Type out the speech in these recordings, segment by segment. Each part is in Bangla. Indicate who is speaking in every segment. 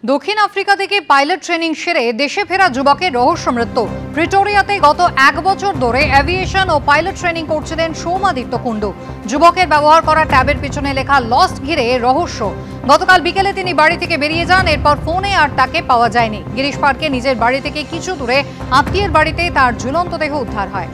Speaker 1: দক্ষিণ আফ্রিকা থেকে পাইলট ট্রেনিং সেরে দেশে ফেরা যুবকের রহস্য মৃত্যু। প্রিটোরিয়াতে গত 1 বছর ধরে এভিয়েশন ও পাইলট ট্রেনিং করছিলেন সৌমাদিত্য কুণ্ডু। যুবকের ব্যবহার করা ট্যাবের পিছনে লেখা লস্ট ঘিরে রহস্য। গতকাল বিকেলে তিনি বাড়ি থেকে বেরিয়ে যান, এরপর ফোনে আর তাকে পাওয়া যায়নি। গিরিশ পার্কে নিজের বাড়ি থেকে কিছু দূরে আত্মীয়ের বাড়িতে তার ঝুলন্ত দেহ উদ্ধার হয়।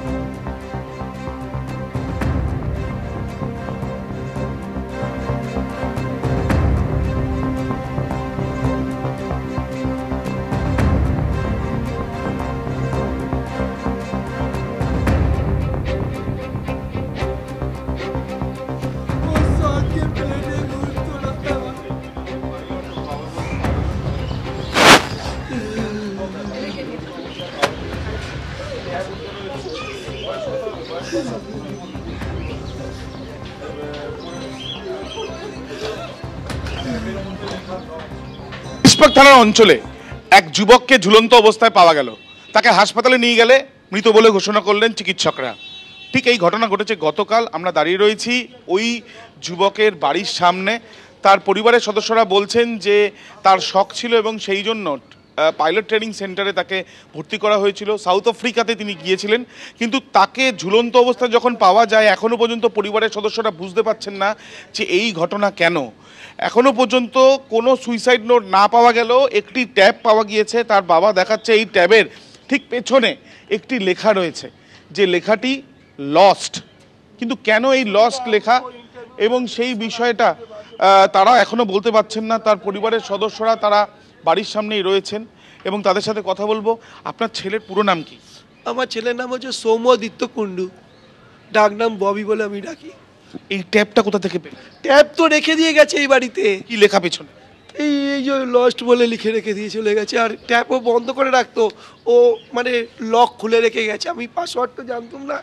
Speaker 2: ইস্পাক থানার অঞ্চলে এক যুবককে ঝুলন্ত অবস্থায় পাওয়া গেল। তাকে হাসপাতালে নিয়ে গেলে মৃত বলে ঘোষণা করলেন চিকিৎসকরা। ঠিক এই ঘটনা ঘটেছে গতকাল। আমরা দাঁড়িয়ে রয়েছি ওই যুবকের বাড়ির সামনে। তার পরিবারের সদস্যরা বলছেন যে তার শখ ছিল এবং সেই জন্য পাইলট ট্রেনিং সেন্টারে তাকে ভর্তি করা হয়েছিল। সাউথ আফ্রিকাতে তিনি গিয়েছিলেন, কিন্তু তাকে ঝুলন্ত অবস্থায় যখন পাওয়া যায় এখনও পর্যন্ত পরিবারের সদস্যরা বুঝতে পারছেন না যে এই ঘটনা কেন। এখনও পর্যন্ত কোনো সুইসাইড নোট না পাওয়া গেলেও একটি ট্যাব পাওয়া গিয়েছে। তার বাবা দেখাচ্ছে এই ট্যাবের ঠিক পেছনে একটি লেখা রয়েছে, যে লেখাটি লস্ট। কিন্তু কেন এই লস্ট লেখা এবং সেই বিষয়টা তারা এখনও বলতে পারছেন না। তার পরিবারের সদস্যরা তারা বাড়ির সামনেই রয়েছেন এবং তাদের সাথে কথা বলবো। আপনার ছেলের পুরো নাম কি?
Speaker 3: আমার ছেলের নাম হচ্ছে সৌমাদিত্য কুণ্ডু, ডাক নাম ববি বলে আমি ডাকি।
Speaker 2: এই ট্যাবটা কোথা থেকে পেলেন?
Speaker 3: ট্যাব তো রেখে দিয়ে গেছে এই বাড়িতে।
Speaker 2: কি লেখা পেছনে?
Speaker 3: এই যে লস্ট বলে লিখে রেখে দিয়ে চলে গেছে। আর ট্যাপও বন্ধ করে রাখতো, ও মানে লক খুলে রেখে গেছে। আমি পাসওয়ার্ড তো জানতাম না,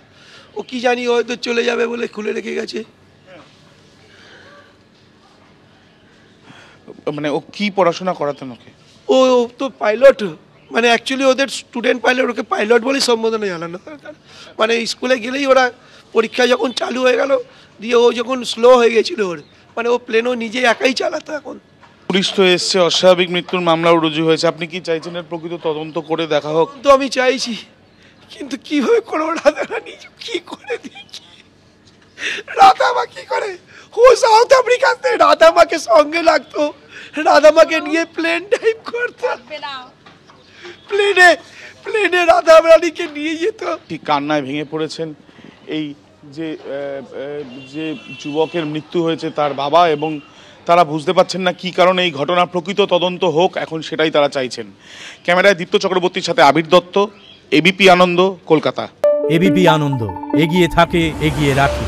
Speaker 3: ও কি জানি হয়তো চলে যাবে বলে খুলে রেখে গেছে।
Speaker 2: মানে ও কি পড়াশোনা করাতেন ওকে?
Speaker 3: ও তো পাইলট, মানে অ্যাকচুয়ালি ওদের স্টুডেন্ট পাইলট, ওকে পাইলট বলেই সম্বোধনা জানানো দরকার। মানে স্কুলে গেলেই ওরা পরীক্ষা যখন চালু হয়ে গেল দিয়ে ও যখন স্লো হয়ে গেছিল ওর, মানে ও প্লেনও নিজে একাই চালাতো। এখন
Speaker 2: পুলিশ তো এসছে, অস্বাভাবিক মৃত্যুর মামলাও রুজু হয়েছে। আপনি কি চাইছেন এর প্রকৃত তদন্ত করে দেখা হোক?
Speaker 3: তো আমি চাইছি, কিন্তু কিভাবে করবো? রাধারানী কি করে দিয়েছি, রাধামা কি করে? ও সাউথ আফ্রিকাতে রাধামাকে সঙ্গে লাগতো, রাধামাকে নিয়ে প্লেন ড্রাইভ করতো, প্লেনে রাধারানীকে নিয়ে যেত।
Speaker 2: ঠিক কান্নায় ভেঙে পড়েছেন এই যে যে যুবকের মৃত্যু হয়েছে তার বাবা, এবং তারা বুঝতে পারছেন না কি কারণে এই ঘটনার প্রকৃত তদন্ত হোক। এখন সেটাই তারা চাইছেন। ক্যামেরায় দীপ্ত চক্রবর্তীর সাথে আবির দত্ত, এবিপি আনন্দ, কলকাতা।
Speaker 4: এবিপি আনন্দ, এগিয়ে থাকে, এগিয়ে রাখে।